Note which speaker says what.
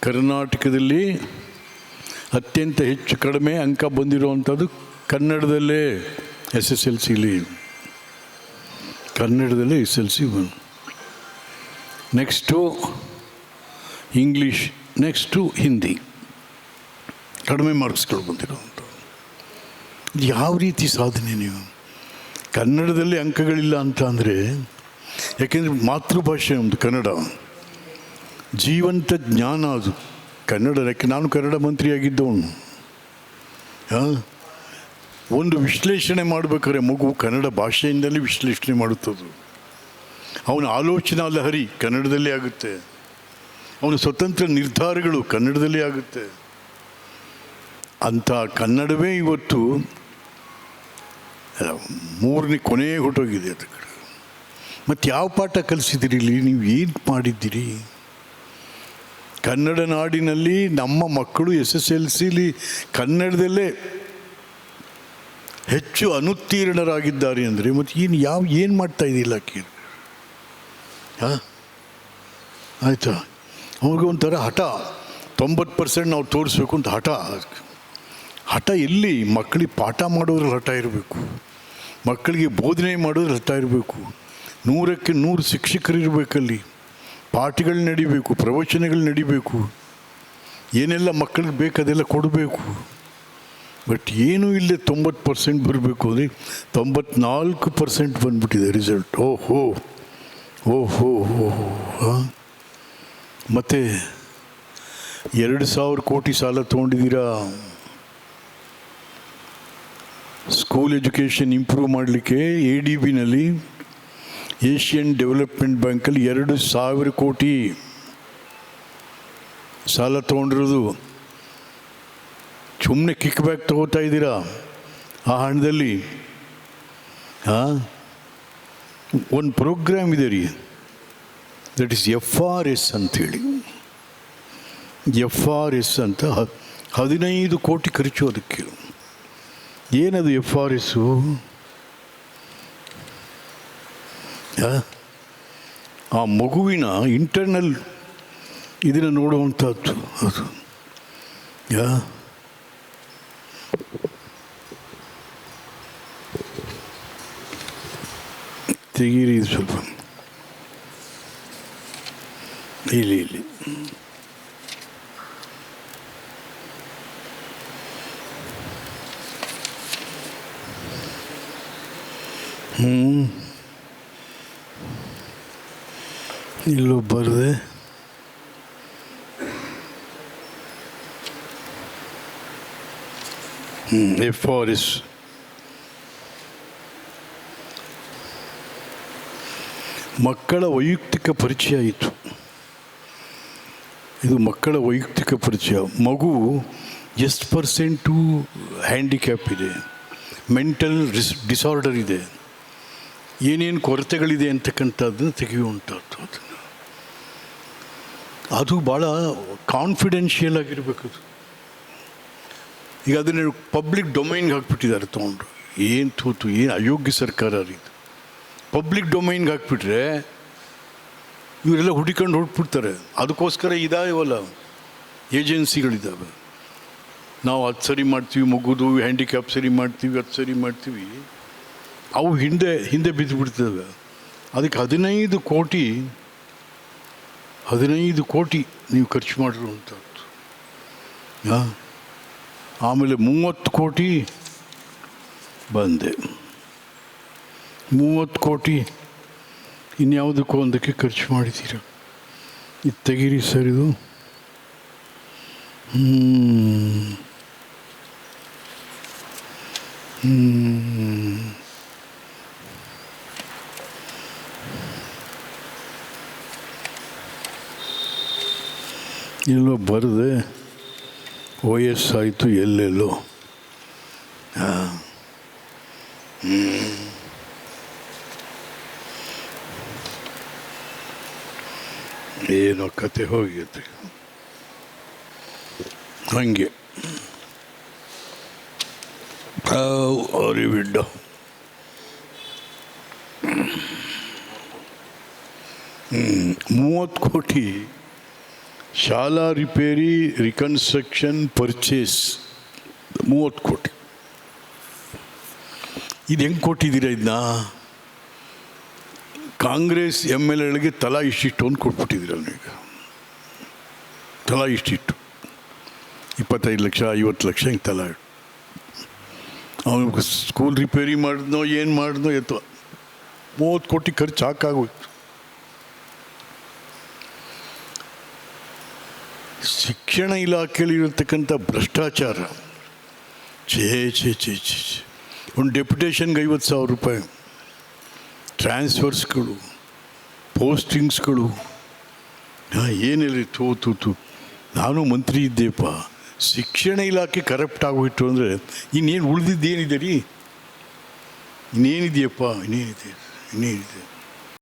Speaker 1: ಕರ್ನಾಟಕದಲ್ಲಿ ಅತ್ಯಂತ ಹೆಚ್ಚು ಕಡಿಮೆ ಅಂಕ ಬಂದಿರುವಂಥದ್ದು ಕನ್ನಡದಲ್ಲೇ SSLC ಕನ್ನಡದಲ್ಲೇ SSLC next English, next Hindi. ಕಡಿಮೆ ಮಾರ್ಕ್ಸ್ಗಳು ಬಂದಿರೋವಂಥ ಯಾವ ರೀತಿ ಸಾಧನೆ ನೀವು? ಕನ್ನಡದಲ್ಲಿ ಅಂಕಗಳಿಲ್ಲ ಅಂತ ಅಂದರೆ, ಯಾಕೆಂದರೆ ಮಾತೃಭಾಷೆ ನಮ್ಮದು ಕನ್ನಡ, ಜೀವಂತ ಜ್ಞಾನ ಅದು ಕನ್ನಡ. ಯಾಕೆ ನಾನು ಕನ್ನಡ ಮಂತ್ರಿಯಾಗಿದ್ದವನು. ಒಂದು ವಿಶ್ಲೇಷಣೆ ಮಾಡಬೇಕಾದ್ರೆ ಮಗು ಕನ್ನಡ ಭಾಷೆಯಿಂದಲೇ ವಿಶ್ಲೇಷಣೆ ಮಾಡುತ್ತದು. ಅವನ ಆಲೋಚನಾ ಲಹರಿ ಕನ್ನಡದಲ್ಲೇ ಆಗುತ್ತೆ, ಅವನ ಸ್ವತಂತ್ರ ನಿರ್ಧಾರಗಳು ಕನ್ನಡದಲ್ಲೇ ಆಗುತ್ತೆ. ಅಂಥ ಕನ್ನಡವೇ ಇವತ್ತು ಮೂರನೇ ಕೊನೆಗೆ ಹೊರಟೋಗಿದೆ. ಅದು ಕಡೆ ಮತ್ತು ಯಾವ ಪಾಠ ಕಲಿಸಿದಿರಿ ಇಲ್ಲಿ? ನೀವು ಏನು ಮಾಡಿದ್ದೀರಿ? ಕನ್ನಡ ನಾಡಿನಲ್ಲಿ ನಮ್ಮ ಮಕ್ಕಳು SSLC ಕನ್ನಡದಲ್ಲೇ ಹೆಚ್ಚು ಅನುತ್ತೀರ್ಣರಾಗಿದ್ದಾರೆ ಅಂದರೆ ಮತ್ತು ಏನು ಮಾಡ್ತಾ ಇದ್ದಿಲ್ಲ ಕೇಳಿ? ಆಯಿತಾ? ಅವ್ರಿಗೆ ಒಂಥರ ಹಠ, 90% ನಾವು ತೋರಿಸ್ಬೇಕು ಅಂತ ಹಠ ಎಲ್ಲಿ? ಮಕ್ಕಳಿಗೆ ಪಾಠ ಮಾಡೋದ್ರಲ್ಲಿ ಹಠ ಇರಬೇಕು, ಮಕ್ಕಳಿಗೆ ಬೋಧನೆ ಮಾಡೋದ್ರಲ್ಲಿ ಹಠ ಇರಬೇಕು. 100ಕ್ಕೆ 100 ಶಿಕ್ಷಕರು ಇರಬೇಕಲ್ಲಿ, ಪಾಠಗಳು ನಡಿಬೇಕು, ಪ್ರವಚನಗಳು ನಡಿಬೇಕು, ಏನೆಲ್ಲ ಮಕ್ಕಳಿಗೆ ಬೇಕು ಅದೆಲ್ಲ ಕೊಡಬೇಕು. ಬಟ್ ಏನೂ ಇಲ್ಲೇ 90% ಬರಬೇಕು ಅಂದರೆ 94% ಬಂದ್ಬಿಟ್ಟಿದೆ ರಿಸಲ್ಟ್. ಓಹೋ. ಮತ್ತು 2,000 ಕೋಟಿ ಸಾಲ ತೊಗೊಂಡಿದ್ದೀರಾ ಸ್ಕೂಲ್ ಎಜುಕೇಷನ್ ಇಂಪ್ರೂವ್ ಮಾಡಲಿಕ್ಕೆ. ADBನಲ್ಲಿ, ಏಷ್ಯನ್ ಡೆವಲಪ್ಮೆಂಟ್ ಬ್ಯಾಂಕಲ್ಲಿ 2,000 ಕೋಟಿ ಸಾಲ ತೊಗೊಂಡಿರೋದು. ಸುಮ್ಮನೆ ಕಿಕ್ ಬ್ಯಾಕ್ ತೊಗೋತಾ ಇದ್ದೀರಾ ಆ ಹಣದಲ್ಲಿ. ಒಂದು ಪ್ರೋಗ್ರಾಮ್ ಇದೆ ರೀ, ದಟ್ ಈಸ್ FRS ಅಂಥೇಳಿ. FRS ಅಂತ 15 ಕೋಟಿ ಖರ್ಚು ಅದಕ್ಕೆ. ಏನದು FRS? ಆ ಮಗುವಿನ ಇಂಟರ್ನಲ್ ಇದನ್ನು ನೋಡುವಂಥದ್ದು ಅದು. ತೆಗೀರಿ ಸ್ವಲ್ಪ ಇಲ್ಲಿ ಇಲ್ಲೂ ಬರದೆ FRS ಮಕ್ಕಳ ವೈಯಕ್ತಿಕ ಪರಿಚಯ ಆಯಿತು. ಇದು ಮಕ್ಕಳ ವೈಯಕ್ತಿಕ ಪರಿಚಯ. ಮಗು ಎಷ್ಟು % ಹ್ಯಾಂಡಿಕ್ಯಾಪ್ ಇದೆ, ಮೆಂಟಲ್ ಡಿಸಾರ್ಡರ್ ಇದೆ, ಏನೇನು ಕೊರತೆಗಳಿದೆ ಅಂತಕ್ಕಂಥದ್ದನ್ನು ತೆಗೆಯುವಂಥದ್ದು. ಅದು ಭಾಳ ಕಾನ್ಫಿಡೆನ್ಷಿಯಲ್ ಆಗಿರಬೇಕದು. ಈಗ ಅದನ್ನು ಪಬ್ಲಿಕ್ ಡೊಮೈನ್ಗೆ ಹಾಕ್ಬಿಟ್ಟಿದ್ದಾರೆ ತೊಗೊಂಡು. ಏನು ಅಯೋಗ್ಯ ಸರ್ಕಾರ ಇದು. ಪಬ್ಲಿಕ್ ಡೊಮೈನ್ಗೆ ಹಾಕ್ಬಿಟ್ರೆ ಇವರೆಲ್ಲ ಹುಡುಕೊಂಡು ಹೊರಟ್ಬಿಡ್ತಾರೆ. ಅದಕ್ಕೋಸ್ಕರ ಇದಾವಲ್ಲ ಏಜೆನ್ಸಿಗಳಿದ್ದಾವೆ. ನಾವು ಅದು ಸರಿ ಮಾಡ್ತೀವಿ, ಮಗುದು ಹ್ಯಾಂಡಿಕ್ಯಾಪ್ ಸರಿ ಮಾಡ್ತೀವಿ, ಅದು ಸರಿ ಮಾಡ್ತೀವಿ. ಅವು ಹಿಂದೆ ಬಿದ್ದುಬಿಡ್ತವೆ. ಅದಕ್ಕೆ 15 ಕೋಟಿ ನೀವು ಖರ್ಚು ಮಾಡಿರುವಂಥದ್ದು. ಆಮೇಲೆ 30 ಕೋಟಿ ಬಂದೆ, 30 ಕೋಟಿ ಇನ್ಯಾವುದಕ್ಕೂ ಒಂದಕ್ಕೆ ಖರ್ಚು ಮಾಡಿದ್ದೀರ. ಇದು ತೆಗೀರಿ ಸರ್. ಇದು ಎಲ್ಲೋ ಬರದೆ ವಯಸ್ಸಾಯಿತು ಎಲ್ಲೆಲ್ಲೋ. ಏನೋ ಕತೆ ಹೋಗಿದೆ ಹಂಗೆ. ಅರಿವಿಡ್ಡ 30 ಕೋಟಿ ಶಾಲಾ ರಿಪೇರಿ ರಿಕನ್ಸ್ಟ್ರಕ್ಷನ್ ಪರ್ಚೇಸ್ 30 ಕೋಟಿ. ಇದು ಹೆಂಗೆ ಕೊಟ್ಟಿದ್ದೀರಾ? ಇದನ್ನ ಕಾಂಗ್ರೆಸ್ MLAಗಳಿಗೆ ತಲಾ ಇಷ್ಟಿಷ್ಟು ಅಂತ ಕೊಟ್ಬಿಟ್ಟಿದ್ದೀರ. ಅವನಿಗೆ ತಲಾ ಇಷ್ಟಿಟ್ಟು 25 ಲಕ್ಷ 50 ಲಕ್ಷ ಹಿಂಗೆ ತಲಾ. ಅವನಿಗೆ ಸ್ಕೂಲ್ ರಿಪೇರಿ ಮಾಡಿದ್ನೋ ಏನು ಮಾಡಿದ್ನೋ ಎತ್ತೋ 30 ಕೋಟಿ ಖರ್ಚು ಹಾಕಾಗೋಯ್ತು. ಶಿಕ್ಷಣ ಇಲಾಖೆಯಲ್ಲಿ ಇರತಕ್ಕಂಥ ಭ್ರಷ್ಟಾಚಾರ ಛೇ ಛೇ ಛೇ ಛೇ ಛೇ. ಒಂದು ಡೆಪ್ಯುಟೇಷನ್ಗೆ 50,000 ರೂಪಾಯಿ, ಟ್ರಾನ್ಸ್ಫರ್ಸ್ಗಳು, ಪೋಸ್ಟಿಂಗ್ಸ್ಗಳು, ಏನಿಲ್ಲ. ತೂ ನಾನು ಮಂತ್ರಿ ಇದ್ದೇಪ್ಪ, ಶಿಕ್ಷಣ ಇಲಾಖೆ ಕರಪ್ಟ್ ಆಗೋಯ್ತು ಅಂದರೆ ಇನ್ನೇನು ಉಳಿದಿದ್ದೇನಿದೆ ರೀ? ಇನ್ನೇನಿದೆಯಪ್ಪ? ಇನ್ನೇನಿದೆ?